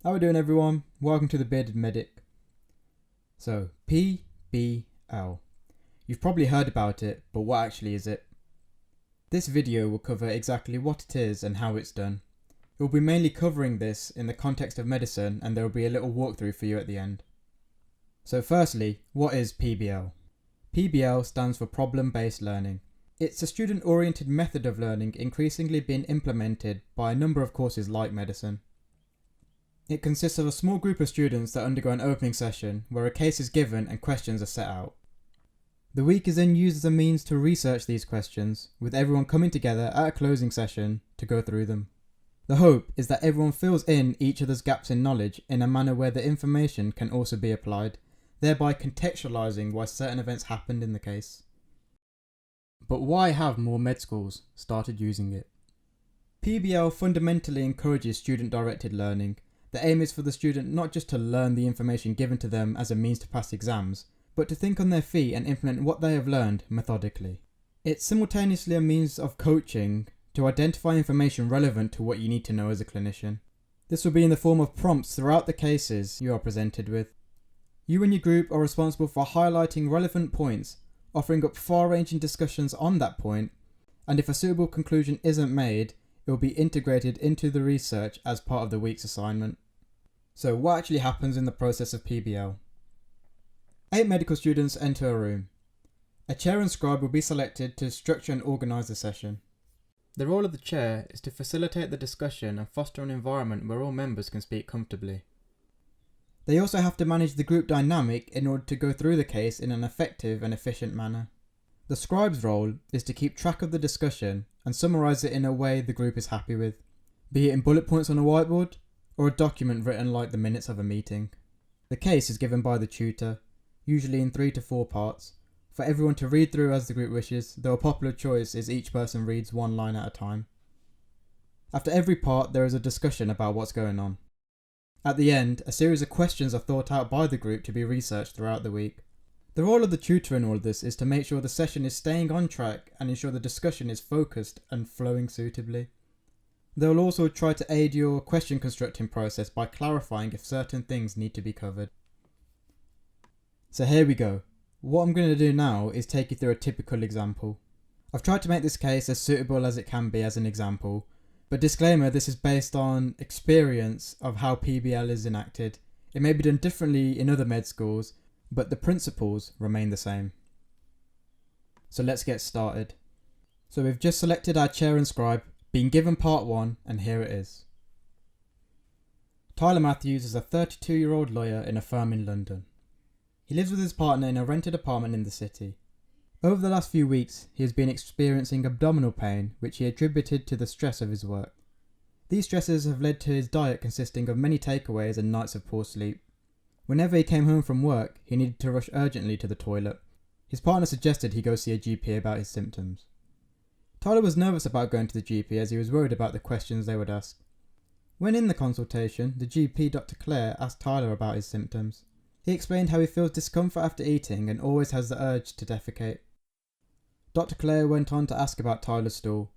How are we doing, everyone? Welcome to the Bearded Medic. So, PBL. You've probably heard about it, but what actually is it? This video will cover exactly what it is and how it's done. It will be mainly covering this in the context of medicine, and there will be a little walkthrough for you at the end. So firstly, what is PBL? PBL stands for Problem-Based Learning. It's a student-oriented method of learning increasingly being implemented by a number of courses like medicine. It consists of a small group of students that undergo an opening session where a case is given and questions are set out. The week is then used as a means to research these questions, with everyone coming together at a closing session to go through them. The hope is that everyone fills in each other's gaps in knowledge in a manner where the information can also be applied, thereby contextualising why certain events happened in the case. But why have more med schools started using it? PBL fundamentally encourages student-directed learning. The aim is for the student not just to learn the information given to them as a means to pass exams, but to think on their feet and implement what they have learned methodically. It's simultaneously a means of coaching to identify information relevant to what you need to know as a clinician. This will be in the form of prompts throughout the cases you are presented with. You and your group are responsible for highlighting relevant points, offering up far-ranging discussions on that point, and if a suitable conclusion isn't made, it will be integrated into the research as part of the week's assignment. So what actually happens in the process of PBL? 8 medical students enter a room. A chair and scribe will be selected to structure and organise the session. The role of the chair is to facilitate the discussion and foster an environment where all members can speak comfortably. They also have to manage the group dynamic in order to go through the case in an effective and efficient manner. The scribe's role is to keep track of the discussion and summarise it in a way the group is happy with, be it in bullet points on a whiteboard or a document written like the minutes of a meeting. The case is given by the tutor, usually in 3 to 4 parts, for everyone to read through as the group wishes, though a popular choice is each person reads one line at a time. After every part, there is a discussion about what's going on. At the end, a series of questions are thought out by the group to be researched throughout the week. The role of the tutor in all of this is to make sure the session is staying on track and ensure the discussion is focused and flowing suitably. They will also try to aid your question constructing process by clarifying if certain things need to be covered. So here we go. What I'm going to do now is take you through a typical example. I've tried to make this case as suitable as it can be as an example, but disclaimer, this is based on experience of how PBL is enacted. It may be done differently in other med schools, but the principles remain the same. So let's get started. So we've just selected our chair and scribe, been given part 1, and here it is. Tyler Matthews is a 32-year-old lawyer in a firm in London. He lives with his partner in a rented apartment in the city. Over the last few weeks, he has been experiencing abdominal pain, which he attributed to the stress of his work. These stresses have led to his diet consisting of many takeaways and nights of poor sleep. Whenever he came home from work, he needed to rush urgently to the toilet. His partner suggested he go see a GP about his symptoms. Tyler was nervous about going to the GP as he was worried about the questions they would ask. When in the consultation, the GP, Dr. Clare, asked Tyler about his symptoms. He explained how he feels discomfort after eating and always has the urge to defecate. Dr. Clare went on to ask about Tyler's stool.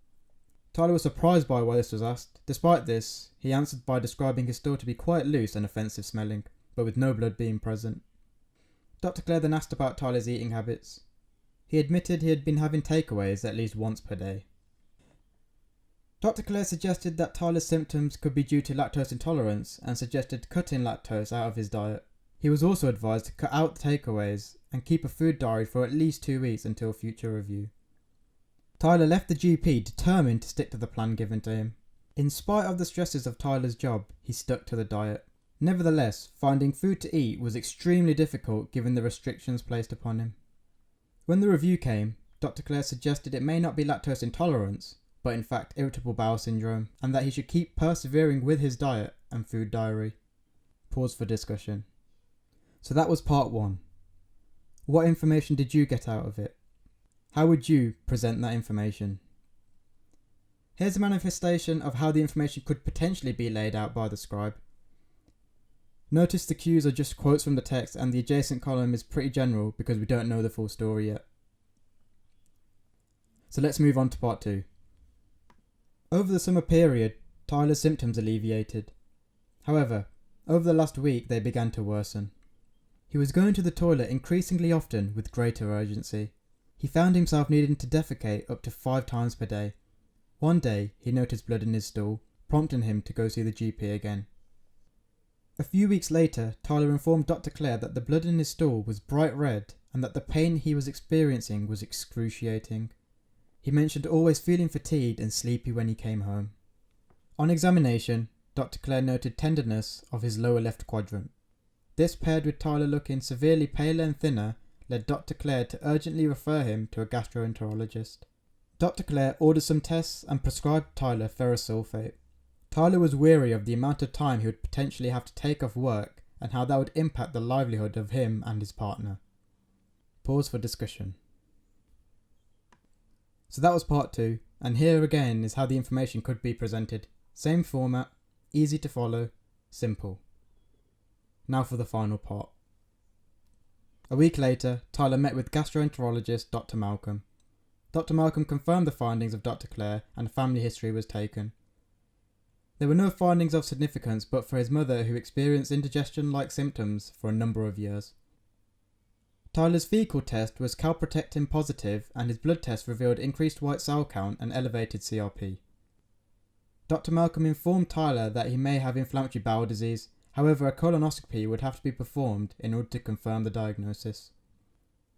Tyler was surprised by why this was asked. Despite this, he answered by describing his stool to be quite loose and offensive smelling, but with no blood being present. Dr. Clare then asked about Tyler's eating habits. He admitted he had been having takeaways at least once per day. Dr. Clare suggested that Tyler's symptoms could be due to lactose intolerance and suggested cutting lactose out of his diet. He was also advised to cut out the takeaways and keep a food diary for at least 2 weeks until future review. Tyler left the GP determined to stick to the plan given to him. In spite of the stresses of Tyler's job, he stuck to the diet. Nevertheless, finding food to eat was extremely difficult given the restrictions placed upon him. When the review came, Dr. Clare suggested it may not be lactose intolerance, but in fact irritable bowel syndrome, and that he should keep persevering with his diet and food diary. Pause for discussion. So that was part 1. What information did you get out of it? How would you present that information? Here's a manifestation of how the information could potentially be laid out by the scribe. Notice the cues are just quotes from the text and the adjacent column is pretty general because we don't know the full story yet. So let's move on to part 2. Over the summer period, Tyler's symptoms alleviated. However, Over the last week, they began to worsen. He was going to the toilet increasingly often with greater urgency. He found himself needing to defecate up to 5 times per day. One day, he noticed blood in his stool, prompting him to go see the GP again. A few weeks later, Tyler informed Dr. Clare that the blood in his stool was bright red and that the pain he was experiencing was excruciating. He mentioned always feeling fatigued and sleepy when he came home. On examination, Dr. Clare noted tenderness of his lower left quadrant. This, paired with Tyler looking severely paler and thinner, led Dr. Clare to urgently refer him to a gastroenterologist. Dr. Clare ordered some tests and prescribed Tyler ferrous sulfate. Tyler was weary of the amount of time he would potentially have to take off work and how that would impact the livelihood of him and his partner. Pause for discussion. So that was part 2, and here again is how the information could be presented. Same format, easy to follow, simple. Now for the final part. A week later, Tyler met with gastroenterologist Dr. Malcolm. Dr. Malcolm confirmed the findings of Dr. Clare and a family history was taken. There were no findings of significance but for his mother, who experienced indigestion-like symptoms for a number of years. Tyler's fecal test was calprotectin positive and his blood test revealed increased white cell count and elevated CRP. Dr. Malcolm informed Tyler that he may have inflammatory bowel disease, however a colonoscopy would have to be performed in order to confirm the diagnosis.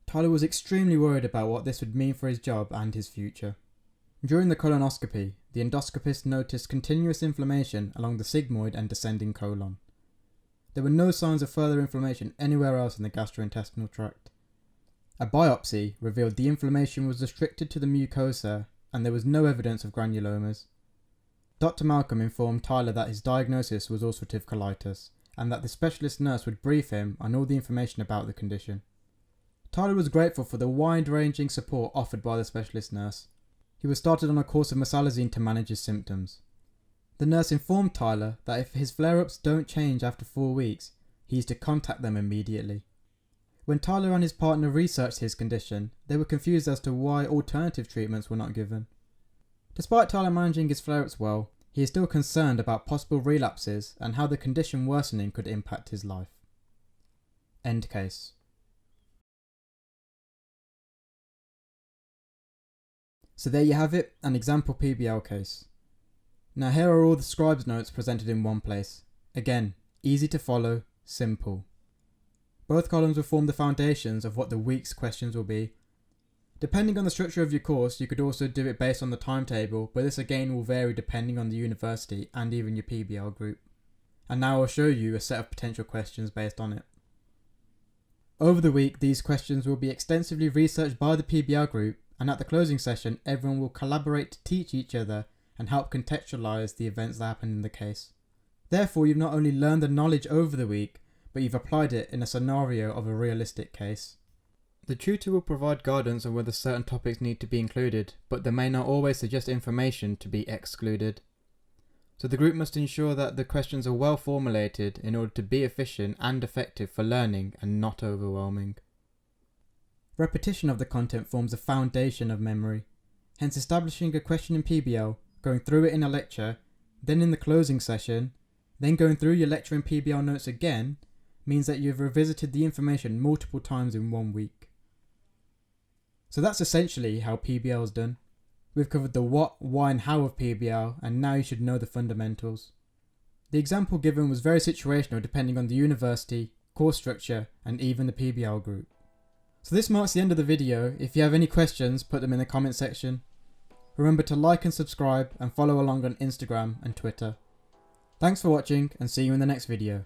Tyler was extremely worried about what this would mean for his job and his future. During the colonoscopy, the endoscopist noticed continuous inflammation along the sigmoid and descending colon. There were no signs of further inflammation anywhere else in the gastrointestinal tract. A biopsy revealed the inflammation was restricted to the mucosa and there was no evidence of granulomas. Dr. Malcolm informed Tyler that his diagnosis was ulcerative colitis and that the specialist nurse would brief him on all the information about the condition. Tyler was grateful for the wide-ranging support offered by the specialist nurse. He was started on a course of mesalazine to manage his symptoms. The nurse informed Tyler that if his flare-ups don't change after 4 weeks, he is to contact them immediately. When Tyler and his partner researched his condition, they were confused as to why alternative treatments were not given. Despite Tyler managing his flare-ups well, he is still concerned about possible relapses and how the condition worsening could impact his life. End case. So there you have it, an example PBL case. Now here are all the scribe's notes presented in one place. Again, easy to follow, simple. Both columns will form the foundations of what the week's questions will be. Depending on the structure of your course, you could also do it based on the timetable, but this again will vary depending on the university and even your PBL group. And now I'll show you a set of potential questions based on it. Over the week, these questions will be extensively researched by the PBL group, and at the closing session, everyone will collaborate to teach each other and help contextualise the events that happened in the case. Therefore, you've not only learned the knowledge over the week, but you've applied it in a scenario of a realistic case. The tutor will provide guidance on whether certain topics need to be included, but they may not always suggest information to be excluded. So the group must ensure that the questions are well formulated in order to be efficient and effective for learning and not overwhelming. Repetition of the content forms a foundation of memory. Hence, establishing a question in PBL, going through it in a lecture, then in the closing session, then going through your lecture and PBL notes again, means that you've revisited the information multiple times in 1 week. So that's essentially how PBL is done. We've covered the what, why and how of PBL, and now you should know the fundamentals. The example given was very situational depending on the university, course structure, and even the PBL group. So this marks the end of the video. If you have any questions, put them in the comment section. Remember to like and subscribe and follow along on Instagram and Twitter. Thanks for watching and see you in the next video.